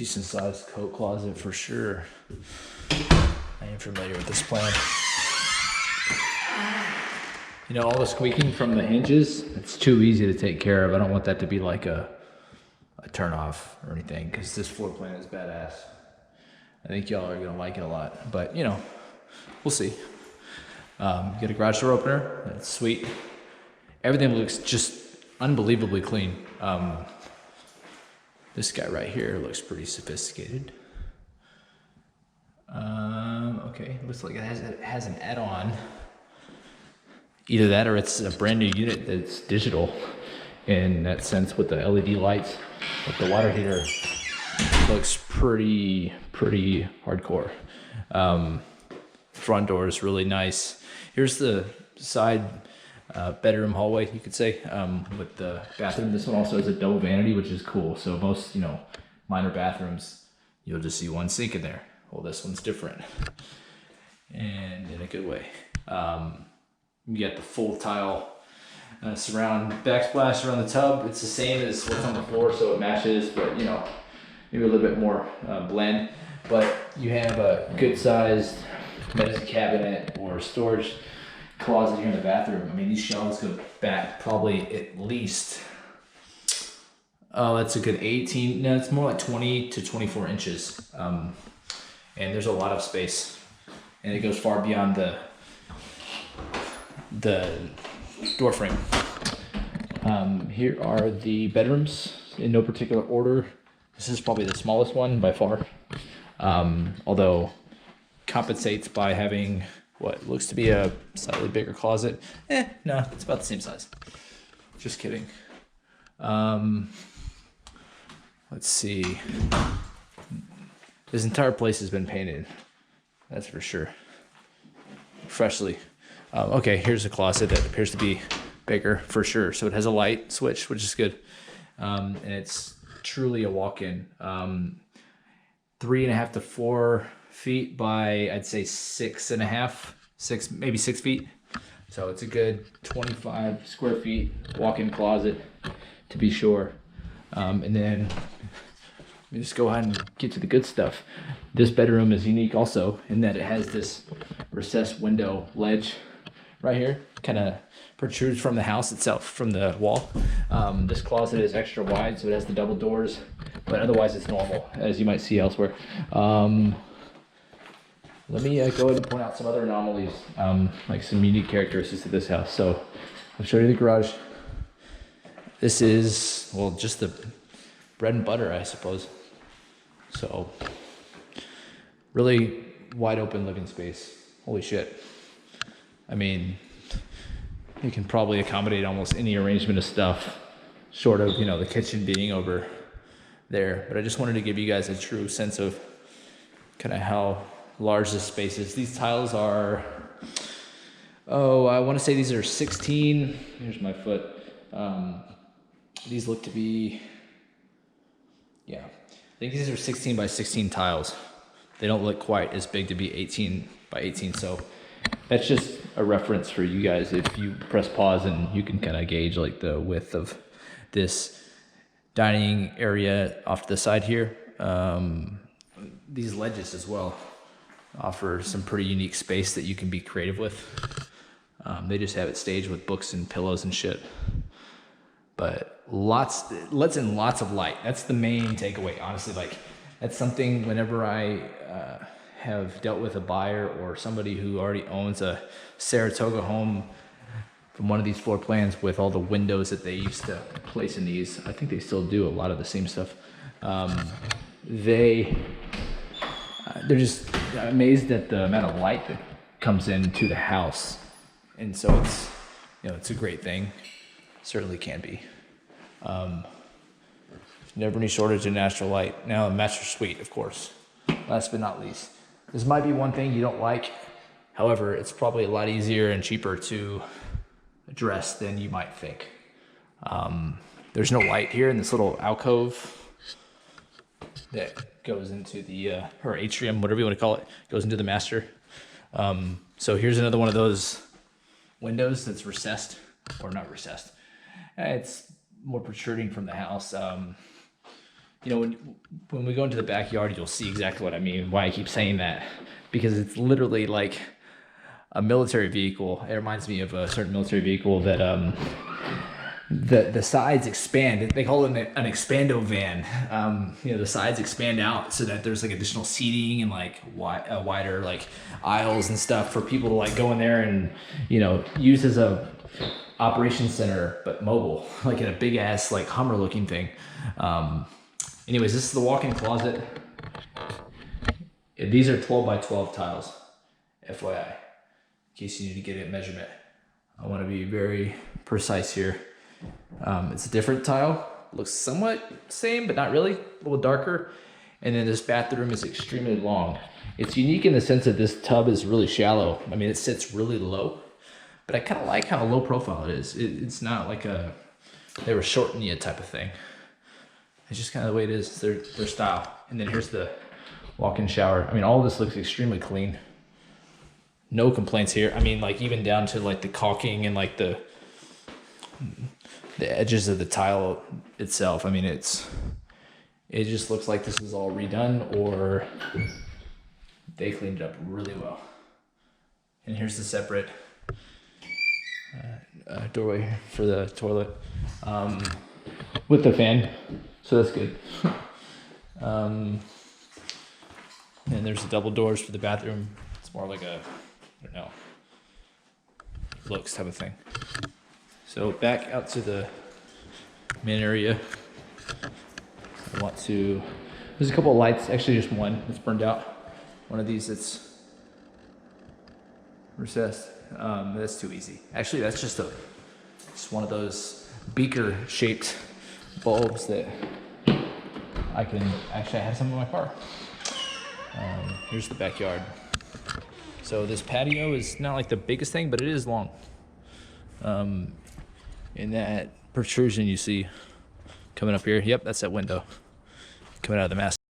decent sized coat closet for sure. I am familiar with this plan. You know, all the squeaking from the hinges, it's too easy to take care of. I don't want that to be like a turn off or anything, because this floor plan is badass. I think y'all are gonna like it a lot, but you know, we'll see. Get a garage door opener, that's sweet. Everything looks just unbelievably clean. This guy right here looks pretty sophisticated. Okay, looks like it has an add-on. Either that or it's a brand new unit that's digital in that sense with the LED lights. But the water heater looks pretty hardcore. Front door is really nice. Here's the side bedroom hallway, you could say, with the bathroom. This one also has a double vanity, which is cool. So most, you know, minor bathrooms, you'll just see one sink in there. Well, this one's different, and in a good way. You get the full tile surround backsplash around the tub. It's the same as what's on the floor, so it matches, but you know, maybe a little bit more blend. But you have a good sized medicine cabinet or storage closet here in the bathroom. I mean, these shelves go back probably at least, oh, that's a good 18, no, it's more like 20 to 24 inches. And there's a lot of space, and it goes far beyond the door frame. Here are the bedrooms in no particular order. This is probably the smallest one by far, although compensates by having what looks to be a slightly bigger closet. No, it's about the same size. Just kidding. Let's see. This entire place has been painted, that's for sure. Freshly. Okay, here's a closet that appears to be bigger for sure. So it has a light switch, which is good. And it's truly a walk-in. 3.5 to 4 feet by, I'd say 6.5, maybe 6 feet. So it's a good 25 square feet walk-in closet, to be sure. And then let me just go ahead and get to the good stuff. This bedroom is unique also in that it has this recessed window ledge right here, kind of protrudes from the house itself, from the wall. This closet is extra wide, so it has the double doors, but otherwise it's normal, as you might see elsewhere. Let me go ahead and point out some other anomalies, like some unique characteristics of this house. So I'll show you the garage. This is, well, just the bread and butter, I suppose. So really wide open living space. Holy shit. I mean, you can probably accommodate almost any arrangement of stuff, short of, you know, the kitchen being over there. But I just wanted to give you guys a true sense of kind of how large this space is. These tiles are, oh, I want to say these are 16. Here's my foot. These look to be, yeah, I think these are 16 by 16 tiles. They don't look quite as big to be 18 by 18. So that's just a reference for you guys. If you press pause, and you can kind of gauge like the width of this dining area off to the side here. These ledges as well offer some pretty unique space that you can be creative with. They just have it staged with books and pillows and shit. But lets in lots of light. That's the main takeaway, honestly. Like, that's something whenever I have dealt with a buyer or somebody who already owns a Saratoga home from one of these floor plans with all the windows that they used to place in these. I think they still do a lot of the same stuff. They're just amazed at the amount of light that comes into the house. And so it's, you know, it's a great thing. Certainly can be. Never any shortage of natural light. Now the master suite, of course. Last but not least. This might be one thing you don't like. However, it's probably a lot easier and cheaper to address than you might think. There's no light here in this little alcove that goes into the, or atrium, whatever you want to call it, goes into the master. So here's another one of those windows that's recessed, or not recessed. It's more protruding from the house. you know, when we go into the backyard, you'll see exactly what I mean, why I keep saying that, because it's literally like a military vehicle. It reminds me of a certain military vehicle that the sides expand. They call it an expando van. You know, the sides expand out so that there's like additional seating and like wider like aisles and stuff for people to like go in there and, you know, use as a operations center, but mobile, like in a big ass like Hummer looking thing. Anyways, this is the walk-in closet. These are 12 by 12 tiles, FYI, in case you need to get a measurement. I want to be very precise here. It's a different tile, looks somewhat same, but not really, a little darker. And then this bathroom is extremely long. It's unique in the sense that this tub is really shallow. I mean, it sits really low, but I kind of like how low profile it is. It's not like they were shorting you type of thing. It's just kind of the way it is, their style. And then here's the walk-in shower. I mean, all of this looks extremely clean. No complaints here. I mean, like even down to like the caulking and like the edges of the tile itself. I mean, it just looks like this is all redone or they cleaned it up really well. And here's the separate doorway for the toilet with the fan, so that's good. And there's the double doors for the bathroom. It's more like a, I don't know, looks type of thing. So back out to the main area. There's a couple of lights, actually just one that's burned out. One of these that's recessed. That's too easy. Actually, that's just one of those beaker shaped bulbs that I have some in my car. Here's the backyard. So this patio is not like the biggest thing, but it is long. And that protrusion you see coming up here, yep, that's that window coming out of the master.